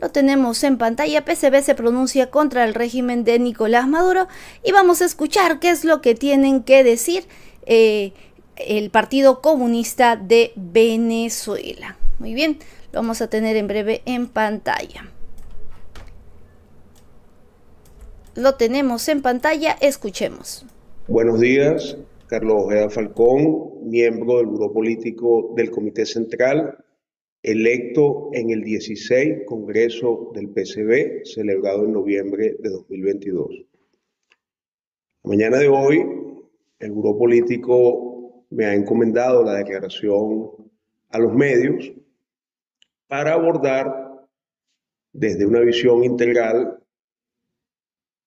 Lo tenemos en pantalla. PCB se pronuncia contra el régimen de Nicolás Maduro y vamos a escuchar qué es lo que tienen que decir el Partido Comunista de Venezuela. Muy bien, lo vamos a tener en breve en pantalla. Lo tenemos en pantalla, escuchemos. Buenos días, Carlos Ojeda Falcón, miembro del Buró Político del Comité Central, electo en el 16 Congreso del PCB, celebrado en noviembre de 2022. La mañana de hoy, el Buró Político me ha encomendado la declaración a los medios para abordar desde una visión integral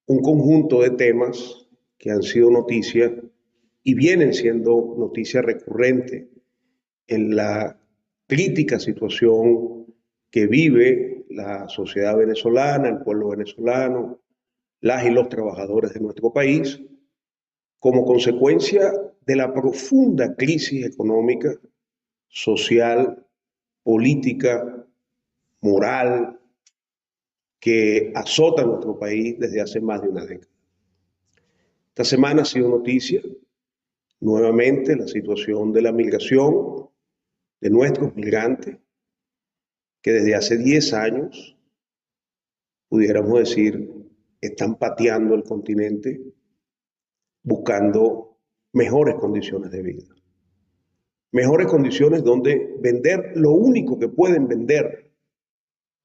un conjunto de temas que han sido noticia y vienen siendo noticia recurrente en la crítica situación que vive la sociedad venezolana, el pueblo venezolano, las y los trabajadores de nuestro país, como consecuencia de la profunda crisis económica, social, política, moral, que azota nuestro país desde hace más de una década. Esta semana ha sido noticia nuevamente la situación de la migración de nuestros migrantes, que desde hace 10 años, pudiéramos decir, están pateando el continente buscando mejores condiciones de vida. Mejores condiciones donde vender lo único que pueden vender,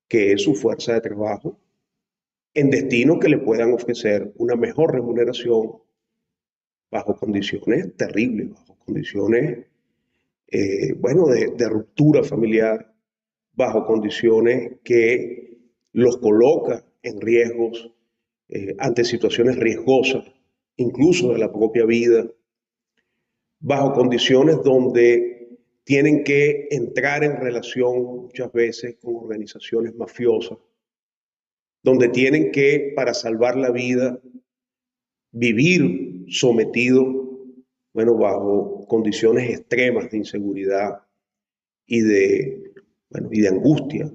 que es su fuerza de trabajo, en destinos que le puedan ofrecer una mejor remuneración bajo condiciones terribles, bajo condiciones, de ruptura familiar, bajo condiciones que los coloca en riesgos, ante situaciones riesgosas, incluso de la propia vida, bajo condiciones donde tienen que entrar en relación muchas veces con organizaciones mafiosas, donde tienen que, para salvar la vida, vivir sometidos, bajo condiciones extremas de inseguridad y de angustia,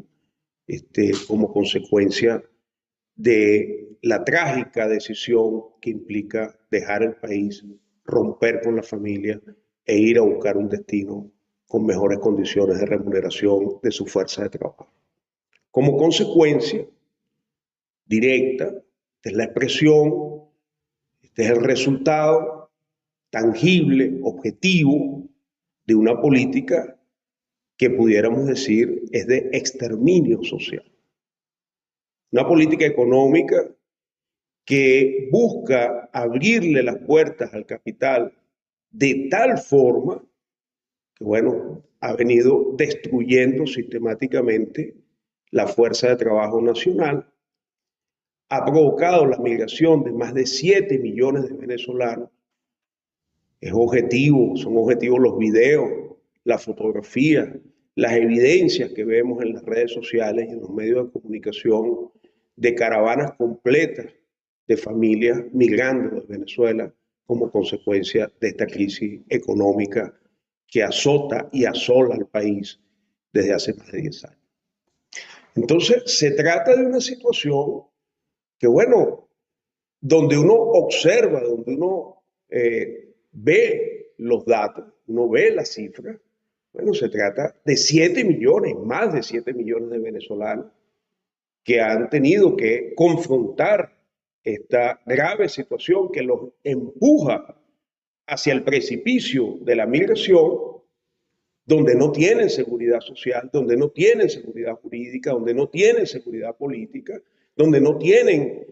como consecuencia de la trágica decisión que implica dejar el país, romper con la familia e ir a buscar un destino con mejores condiciones de remuneración de su fuerza de trabajo. Como consecuencia directa, esta es la expresión, este es el resultado tangible, objetivo de una política que pudiéramos decir es de exterminio social. Una política económica que busca abrirle las puertas al capital de tal forma que, ha venido destruyendo sistemáticamente la fuerza de trabajo nacional, ha provocado la migración de más de 7 millones de venezolanos. Es objetivo, son objetivos los videos, las fotografías, las evidencias que vemos en las redes sociales y en los medios de comunicación de caravanas completas de familias migrando de Venezuela como consecuencia de esta crisis económica que azota y asola al país desde hace más de 10 años. Entonces, se trata de una situación que, donde uno observa, donde uno ve los datos, uno ve las cifras, se trata de 7 millones, más de 7 millones de venezolanos que han tenido que confrontar esta grave situación que los empuja hacia el precipicio de la migración, donde no tienen seguridad social, donde no tienen seguridad jurídica, donde no tienen seguridad política, donde no tienen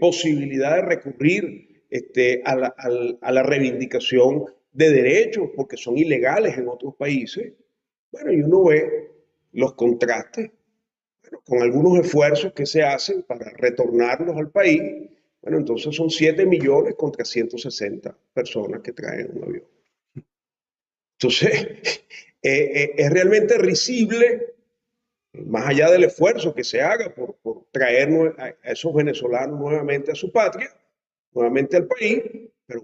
posibilidad de recurrir a la reivindicación de derechos porque son ilegales en otros países. Y uno ve los contrastes con algunos esfuerzos que se hacen para retornarlos al país. Entonces son 7 millones contra 160 personas que traen un avión. Entonces, es realmente risible, más allá del esfuerzo que se haga por traer a esos venezolanos nuevamente a su patria, nuevamente al país, pero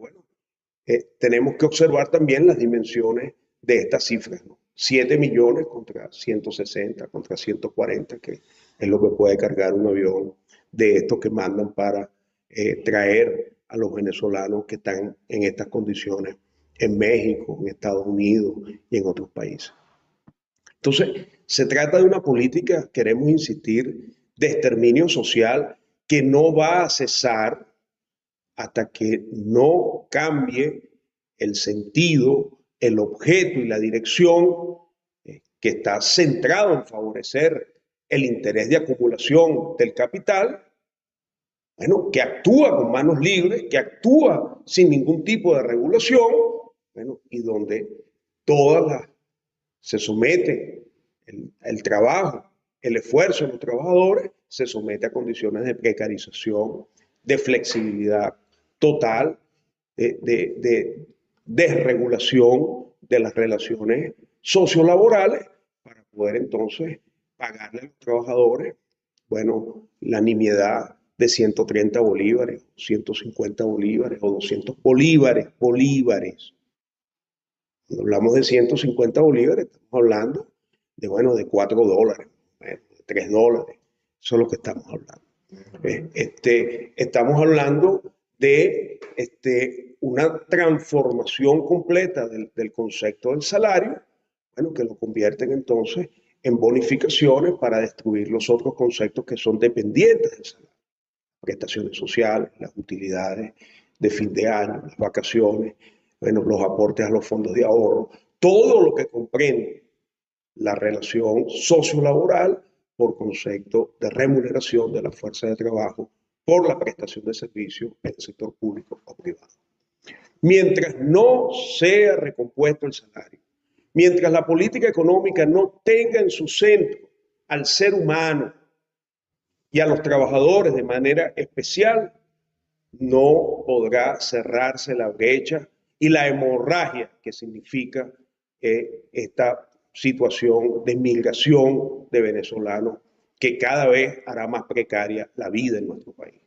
tenemos que observar también las dimensiones de estas cifras, ¿no? 7 millones contra 160, contra 140 que es lo que puede cargar un avión de estos que mandan para traer a los venezolanos que están en estas condiciones en México, en Estados Unidos y en otros países. Entonces, se trata de una política, queremos insistir, de exterminio social que no va a cesar hasta que no cambie el sentido, el objeto y la dirección que está centrado en favorecer el interés de acumulación del capital, bueno, que actúa con manos libres, que actúa sin ningún tipo de regulación, bueno, y donde todas las se somete el trabajo, el esfuerzo de los trabajadores, se somete a condiciones de precarización, de flexibilidad total, de desregulación de las relaciones sociolaborales para poder entonces pagarle a los trabajadores, bueno, la nimiedad de 130 bolívares, 150 bolívares o 200 bolívares. Cuando hablamos de 150 bolívares, estamos hablando de, bueno, de $4, de $3. Eso es lo que estamos hablando. Estamos hablando de una transformación completa del concepto del salario, bueno, que lo convierten entonces en bonificaciones para destruir los otros conceptos que son dependientes del salario. Prestaciones sociales, las utilidades de fin de año, las vacaciones, bueno, los aportes a los fondos de ahorro, todo lo que comprende la relación sociolaboral por concepto de remuneración de la fuerza de trabajo por la prestación de servicios en el sector público o privado. Mientras no sea recompuesto el salario, mientras la política económica no tenga en su centro al ser humano y a los trabajadores de manera especial, no podrá cerrarse la brecha y la hemorragia que significa esta situación de migración de venezolanos que cada vez hará más precaria la vida en nuestro país.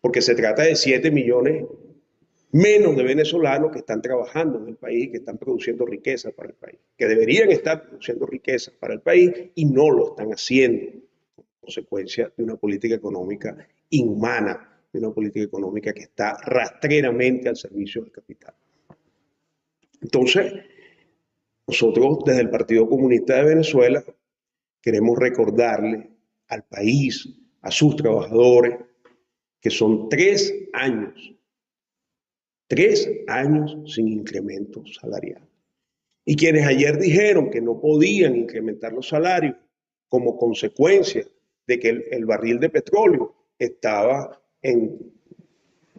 Porque se trata de 7 millones menos de venezolanos que están trabajando en el país, que están produciendo riqueza para el país, que deberían estar produciendo riqueza para el país y no lo están haciendo, como consecuencia de una política económica inhumana, de una política económica que está rastreramente al servicio del capital. Entonces, nosotros desde el Partido Comunista de Venezuela queremos recordarle al país, a sus trabajadores, que son 3 años sin incremento salarial. Y quienes ayer dijeron que no podían incrementar los salarios como consecuencia de que el barril de petróleo estaba en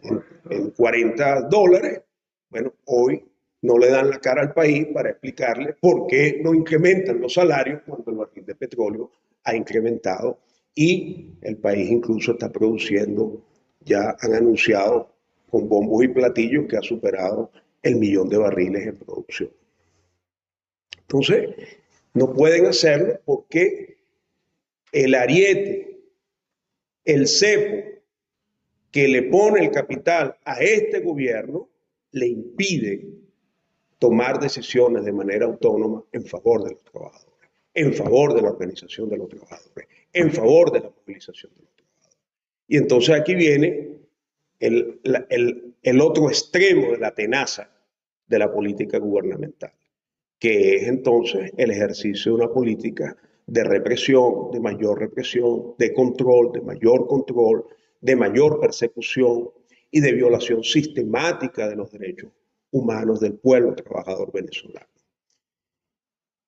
$40, bueno, hoy no le dan la cara al país para explicarle por qué no incrementan los salarios cuando el barril de petróleo ha incrementado y el país incluso está produciendo, ya han anunciado con bombos y platillos que ha superado el 1.000.000 de barriles en producción. Entonces, no pueden hacerlo porque el ariete, el cepo que le pone el capital a este gobierno le impide tomar decisiones de manera autónoma en favor de los trabajadores, en favor de la organización de los trabajadores, en favor de la movilización de los trabajadores. Y entonces aquí viene el otro extremo de la tenaza de la política gubernamental, que es entonces el ejercicio de una política de represión, de mayor represión, de control, de mayor persecución y de violación sistemática de los derechos humanos del pueblo trabajador venezolano.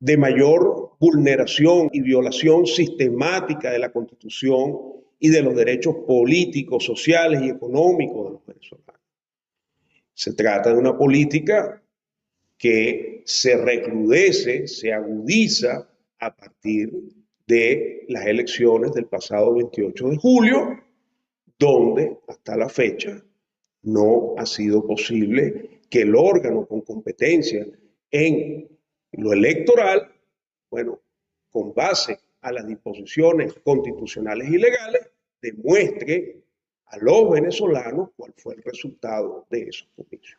De mayor vulneración y violación sistemática de la Constitución y de los derechos políticos, sociales y económicos de los venezolanos. Se trata de una política que se recrudece, se agudiza a partir de las elecciones del pasado 28 de julio, donde hasta la fecha no ha sido posible que el órgano con competencia en lo electoral, bueno, con base a las disposiciones constitucionales y legales, demuestre a los venezolanos cuál fue el resultado de esos comicios.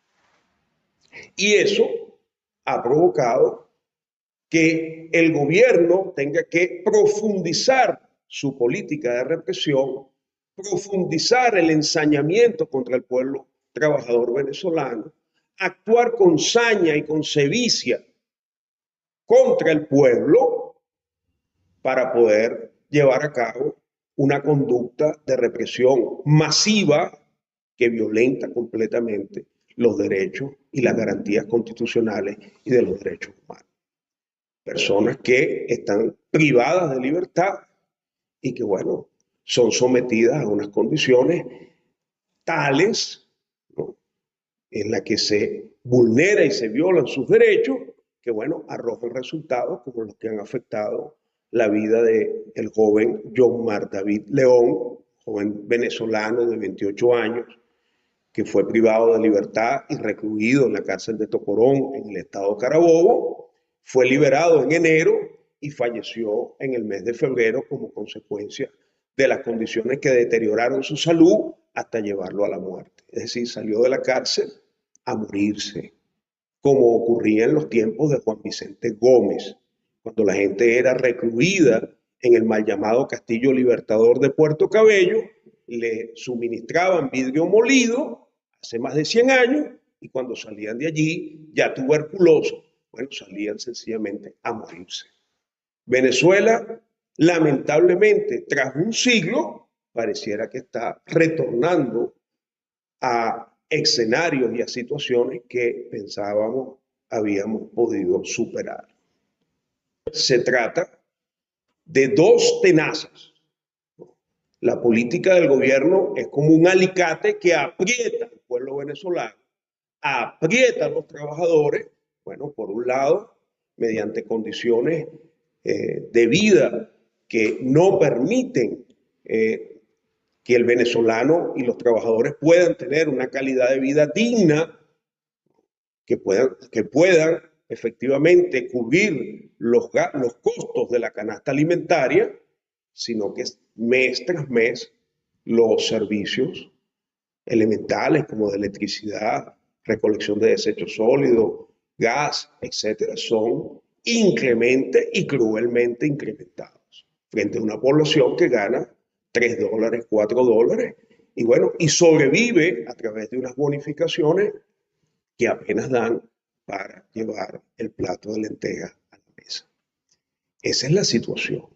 Y eso ha provocado que el gobierno tenga que profundizar su política de represión, profundizar el ensañamiento contra el pueblo trabajador venezolano, actuar con saña y con sevicia contra el pueblo para poder llevar a cabo una conducta de represión masiva que violenta completamente los derechos y las garantías constitucionales y de los derechos humanos. Personas que están privadas de libertad y que, bueno, son sometidas a unas condiciones tales, ¿no?, en las que se vulnera y se violan sus derechos, que, bueno, arrojan resultados como los que han afectado la vida del joven John Mar David León, joven venezolano de 28 años, que fue privado de libertad y recluido en la cárcel de Tocorón, en el estado Carabobo. Fue liberado en enero y falleció en el mes de febrero como consecuencia de las condiciones que deterioraron su salud hasta llevarlo a la muerte. Es decir, salió de la cárcel a morirse, como ocurría en los tiempos de Juan Vicente Gómez, cuando la gente era recluida en el mal llamado Castillo Libertador de Puerto Cabello, le suministraban vidrio molido hace más de 100 años y cuando salían de allí, ya tuberculosos, bueno, salían sencillamente a morirse. Venezuela, lamentablemente, tras un siglo, pareciera que está retornando a escenarios y a situaciones que pensábamos habíamos podido superar. Se trata de dos tenazas. La política del gobierno es como un alicate que aprieta al pueblo venezolano, aprieta a los trabajadores, bueno, por un lado, mediante condiciones de vida que no permiten que el venezolano y los trabajadores puedan tener una calidad de vida digna, que puedan efectivamente cubrir los costos de la canasta alimentaria, sino que mes tras mes los servicios elementales como de electricidad, recolección de desechos sólidos, gas, etcétera, son incremente y cruelmente incrementados frente a una población que gana $3, $4, y bueno, y sobrevive a través de unas bonificaciones que apenas dan para llevar el plato de lentejas a la mesa. Esa es la situación.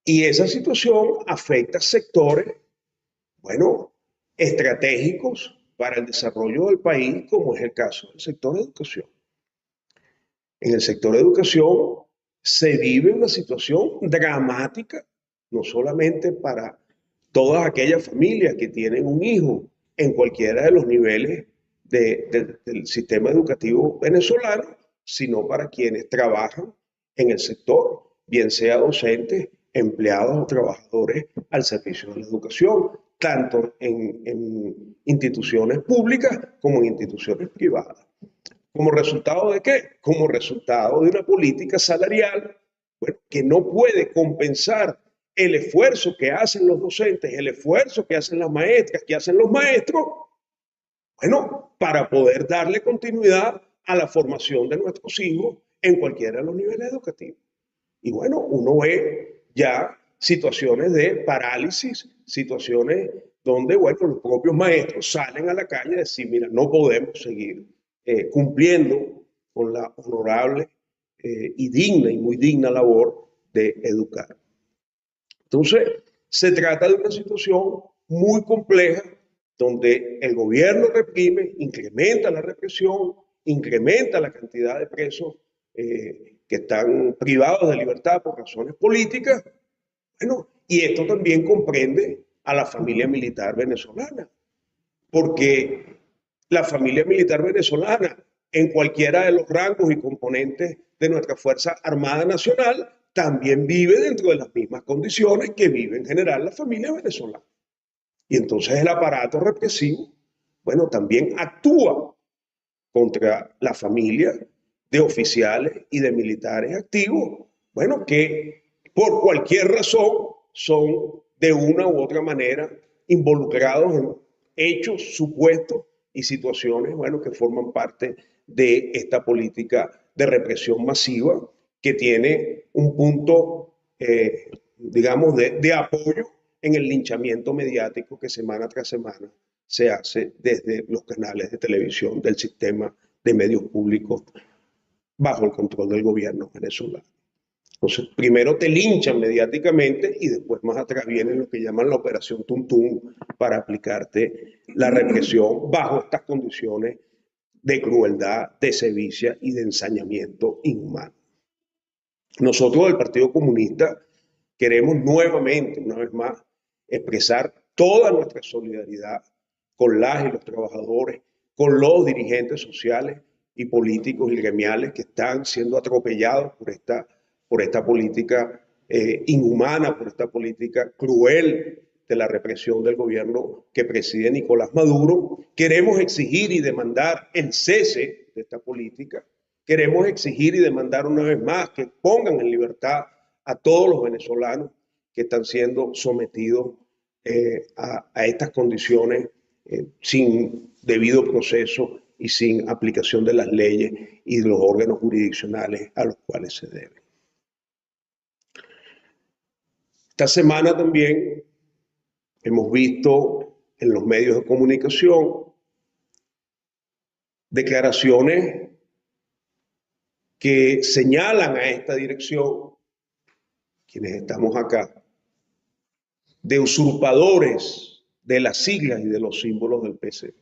Y esa situación afecta sectores, bueno, estratégicos para el desarrollo del país, como es el caso del sector de educación. En el sector de educación se vive una situación dramática, no solamente para todas aquellas familias que tienen un hijo en cualquiera de los niveles del sistema educativo venezolano, sino para quienes trabajan en el sector, bien sea docentes, empleados o trabajadores al servicio de la educación, tanto en instituciones públicas como en instituciones privadas. ¿Como resultado de qué? Como resultado de una política salarial, bueno, que no puede compensar el esfuerzo que hacen los docentes, el esfuerzo que hacen las maestras, que hacen los maestros, bueno, para poder darle continuidad a la formación de nuestros hijos en cualquiera de los niveles educativos. Y bueno, uno ve ya situaciones de parálisis, situaciones donde, bueno, los propios maestros salen a la calle a decir, mira, no podemos seguir cumpliendo con la honorable y digna y muy digna labor de educar. Entonces, se trata de una situación muy compleja donde el gobierno reprime, incrementa la represión, incrementa la cantidad de presos que están privados de libertad por razones políticas. Bueno, y esto también comprende a la familia militar venezolana, porque la familia militar venezolana, en cualquiera de los rangos y componentes de nuestra Fuerza Armada Nacional, también vive dentro de las mismas condiciones que vive en general la familia venezolana. Y entonces el aparato represivo, bueno, también actúa contra la familia de oficiales y de militares activos, bueno, que por cualquier razón son de una u otra manera involucrados en hechos, supuestos y situaciones, bueno, que forman parte de esta política de represión masiva que tiene un punto digamos, de apoyo en el linchamiento mediático que semana tras semana se hace desde los canales de televisión del sistema de medios públicos bajo el control del gobierno venezolano. Entonces, primero te linchan mediáticamente y después más atrás viene lo que llaman la operación Tuntum para aplicarte la represión bajo estas condiciones de crueldad, de sevicia y de ensañamiento inhumano. Nosotros del Partido Comunista queremos nuevamente, una vez más, expresar toda nuestra solidaridad con las y los trabajadores, con los dirigentes sociales y políticos y gremiales que están siendo atropellados por esta política inhumana, por esta política cruel de la represión del gobierno que preside Nicolás Maduro. Queremos exigir y demandar el cese de esta política. Queremos exigir y demandar una vez más que pongan en libertad a todos los venezolanos que están siendo sometidos a estas condiciones sin debido proceso y sin aplicación de las leyes y de los órganos jurisdiccionales a los cuales se debe. Esta semana también hemos visto en los medios de comunicación declaraciones que señalan a esta dirección, quienes estamos acá, de usurpadores de las siglas y de los símbolos del PSV.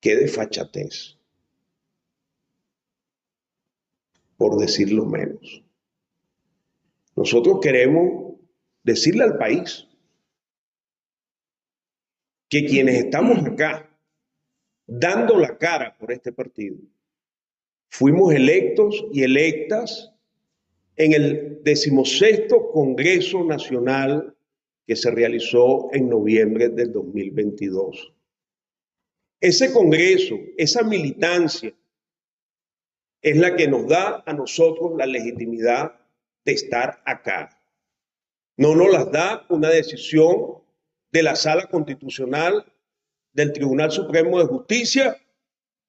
Qué desfachatez, por decirlo menos. Nosotros queremos decirle al país que quienes estamos acá dando la cara por este partido, fuimos electos y electas en el 16º Congreso Nacional que se realizó en noviembre del 2022. Ese Congreso, esa militancia, es la que nos da a nosotros la legitimidad de estar acá. No nos las da una decisión de la Sala Constitucional, del Tribunal Supremo de Justicia,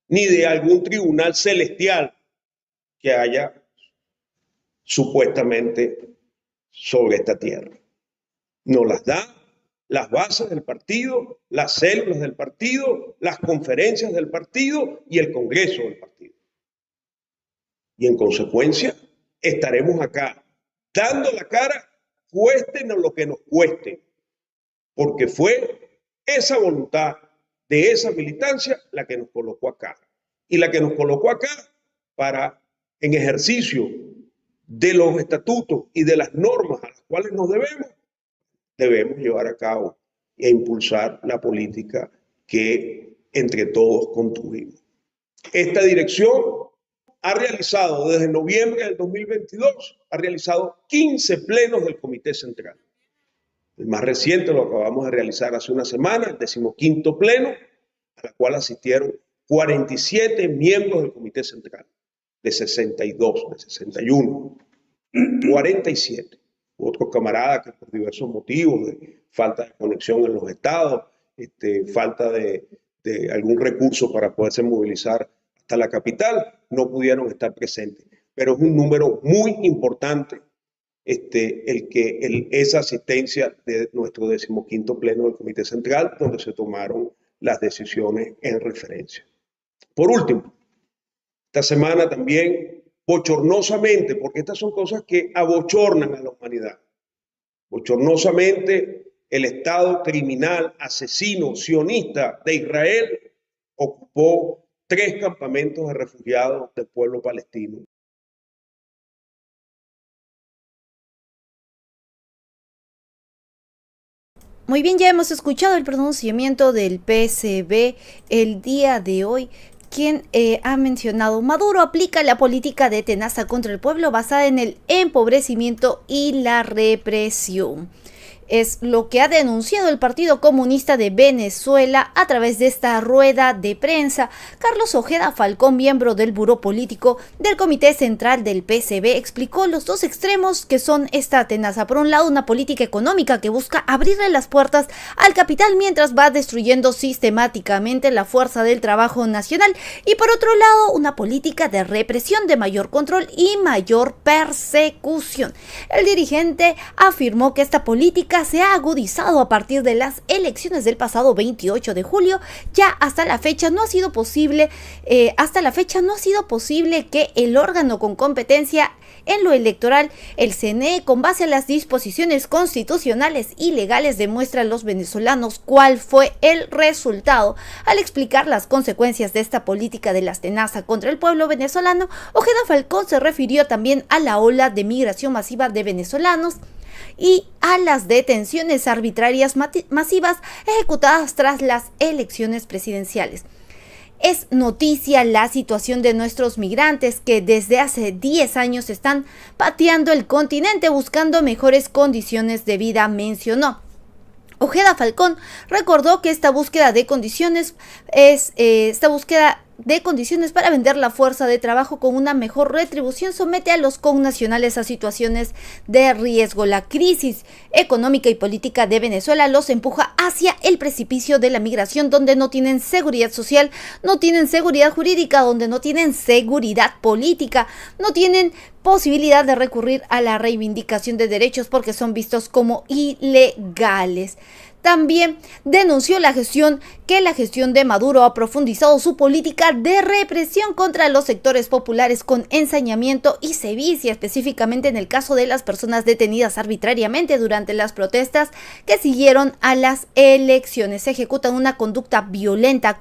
ni de algún tribunal celestial que haya supuestamente sobre esta tierra. Nos las da las bases del partido, las células del partido, las conferencias del partido y el Congreso del partido. Y en consecuencia, estaremos acá dando la cara, cuéstenos lo que nos cueste, porque fue esa voluntad de esa militancia la que nos colocó acá. Y la que nos colocó acá para, en ejercicio de los estatutos y de las normas a las cuales nos debemos llevar a cabo e impulsar la política que entre todos construimos. Esta dirección ha realizado desde noviembre del 2022, ha realizado 15 plenos del Comité Central. El más reciente lo acabamos de realizar hace una semana, el 15º pleno, a la cual asistieron 47 miembros del Comité Central, de 62, de 61, 47. Otros camaradas que por diversos motivos, de falta de conexión en los estados, falta de algún recurso para poderse movilizar hasta la capital, no pudieron estar presentes. Pero es un número muy importante esa asistencia de nuestro 15º pleno del Comité Central, donde se tomaron las decisiones en referencia. Por último, esta semana también, bochornosamente, porque estas son cosas que abochornan a la humanidad, bochornosamente el Estado criminal, asesino, sionista de Israel ocupó 3 campamentos de refugiados del pueblo palestino. Muy bien, ya hemos escuchado el pronunciamiento del PSV el día de hoy, quien ha mencionado: Maduro aplica la política de tenaza contra el pueblo basada en el empobrecimiento y la represión. Es lo que ha denunciado el Partido Comunista de Venezuela a través de esta rueda de prensa. Carlos Ojeda Falcón, miembro del Buró Político del Comité Central del PCB, explicó los dos extremos que son esta tenaza. Por un lado, una política económica que busca abrirle las puertas al capital mientras va destruyendo sistemáticamente la fuerza del trabajo nacional, y por otro lado, una política de represión, de mayor control y mayor persecución. El dirigente afirmó que esta política se ha agudizado a partir de las elecciones del pasado 28 de julio. Ya hasta la fecha no ha sido posible que el órgano con competencia en lo electoral, el CNE, con base a las disposiciones constitucionales y legales, demuestra a los venezolanos cuál fue el resultado. Al explicar las consecuencias de esta política de la tenaza contra el pueblo venezolano, Ojeda Falcón se refirió también a la ola de migración masiva de venezolanos y a las detenciones arbitrarias masivas ejecutadas tras las elecciones presidenciales. Es noticia la situación de nuestros migrantes que desde hace 10 años están pateando el continente buscando mejores condiciones de vida, mencionó. Ojeda Falcón recordó que esta búsqueda de condiciones para vender la fuerza de trabajo con una mejor retribución somete a los connacionales a situaciones de riesgo. La crisis económica y política de Venezuela los empuja hacia el precipicio de la migración, donde no tienen seguridad social, no tienen seguridad jurídica, donde no tienen seguridad política, no tienen posibilidad de recurrir a la reivindicación de derechos porque son vistos como ilegales. También denunció que la gestión de Maduro ha profundizado su política de represión contra los sectores populares con ensañamiento y sevicia, específicamente en el caso de las personas detenidas arbitrariamente durante las protestas que siguieron a las elecciones. Se ejecuta una conducta violenta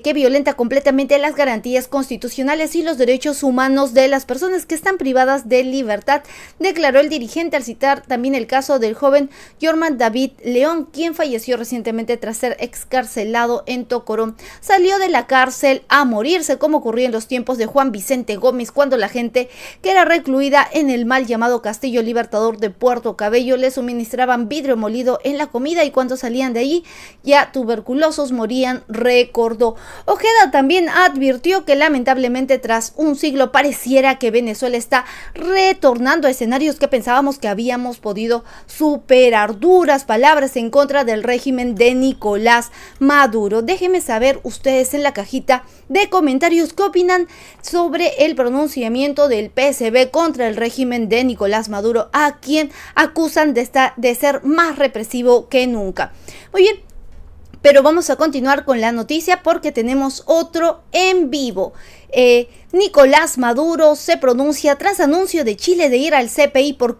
que violenta completamente las garantías constitucionales y los derechos humanos de las personas que están privadas de libertad, declaró el dirigente, al citar también el caso del joven Yorman David León, quien falleció recientemente tras ser excarcelado en Tocorón. Salió de la cárcel a morirse, como ocurría en los tiempos de Juan Vicente Gómez, cuando la gente que era recluida en el mal llamado Castillo Libertador de Puerto Cabello le suministraban vidrio molido en la comida y cuando salían de allí ya tuberculosos morían, recordó. Ojeda también advirtió que lamentablemente tras un siglo pareciera que Venezuela está retornando a escenarios que pensábamos que habíamos podido superar. Duras palabras en contra del régimen de Nicolás Maduro. Déjenme saber ustedes en la cajita de comentarios qué opinan sobre el pronunciamiento del PSB contra el régimen de Nicolás Maduro, a quien acusan de ser más represivo que nunca. Muy bien. Pero vamos a continuar con la noticia porque tenemos otro en vivo. Nicolás Maduro se pronuncia tras anuncio de Chile de ir al CPI por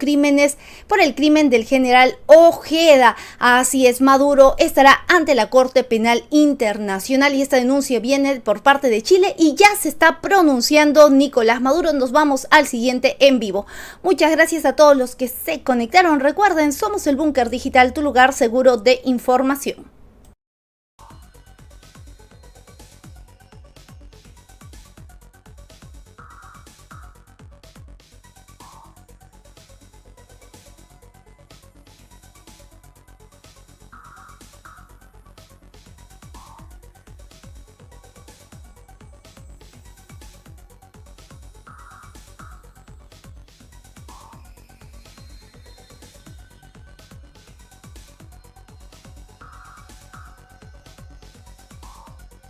el crimen del general Ojeda. Así es, Maduro estará ante la Corte Penal Internacional y esta denuncia viene por parte de Chile y ya se está pronunciando Nicolás Maduro. Nos vamos al siguiente en vivo. Muchas gracias a todos los que se conectaron. Recuerden, somos el Búnker Digital, tu lugar seguro de información.